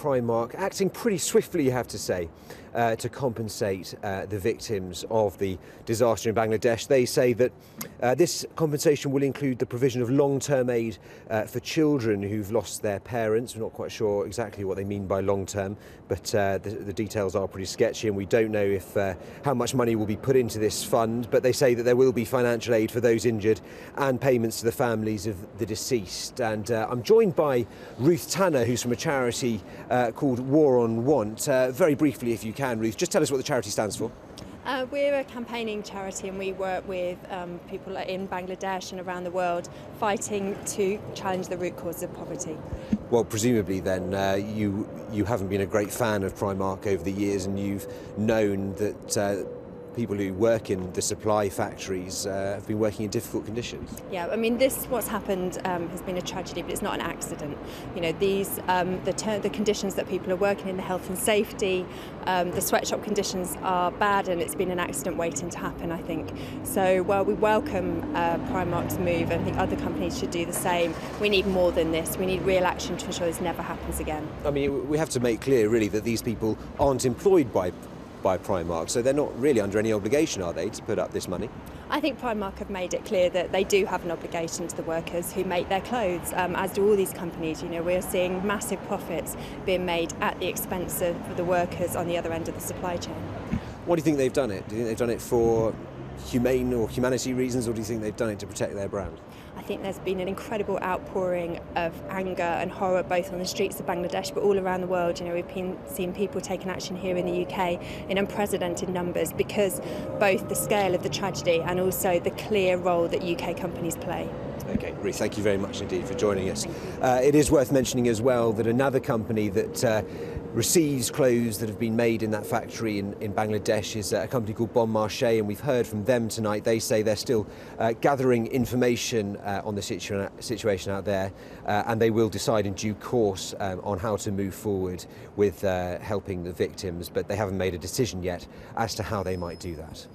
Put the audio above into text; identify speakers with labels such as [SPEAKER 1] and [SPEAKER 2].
[SPEAKER 1] Primark acting pretty swiftly, you have to say, to compensate the victims of the disaster in Bangladesh. They say that this compensation will include the provision of long-term aid for children who've lost their parents. We're not quite sure exactly what they mean by long-term, but the details are pretty sketchy, and we don't know if how much money will be put into this fund. But they say that there will be financial aid for those injured and payments to the families of the deceased. And I'm joined by Ruth Tanner, who's from a charity called War on Want. Very briefly, if you can, Ruth, just tell us what the charity stands for.
[SPEAKER 2] We're a campaigning charity, and we work with people in Bangladesh and around the world fighting to challenge the root causes of poverty.
[SPEAKER 1] Well, presumably then you haven't been a great fan of Primark over the years, and you've known that people who work in the supply factories have been working in difficult conditions.
[SPEAKER 2] Yeah, I mean, what's happened has been a tragedy, but it's not an accident. You know, the conditions that people are working in, the health and safety, the sweatshop conditions are bad, and it's been an accident waiting to happen, I think. So while we welcome Primark's move, and I think other companies should do the same, we need more than this. We need real action to ensure this never happens again.
[SPEAKER 1] I mean, we have to make clear, really, that these people aren't employed by Primark, so they're not really under any obligation, are they, to put up this money?
[SPEAKER 2] I think Primark have made it clear that they do have an obligation to the workers who make their clothes, as do all these companies. You know, we're seeing massive profits being made at the expense of the workers on the other end of the supply chain.
[SPEAKER 1] Why do you think they've done it? Do you think they've done it for humane or humanity reasons, or do you think they've done it to protect their brand?
[SPEAKER 2] I think there's been an incredible outpouring of anger and horror, both on the streets of Bangladesh but all around the world. You know, we've seen people taking action here in the UK in unprecedented numbers because both the scale of the tragedy and also the clear role that UK companies play.
[SPEAKER 1] Okay, Ruth, thank you very much indeed for joining us. It is worth mentioning as well that another company that receives clothes that have been made in that factory in Bangladesh is a company called Bon Marché, and we've heard from them tonight. They say they're still gathering information on the situation out there, and they will decide in due course on how to move forward with helping the victims, but they haven't made a decision yet as to how they might do that.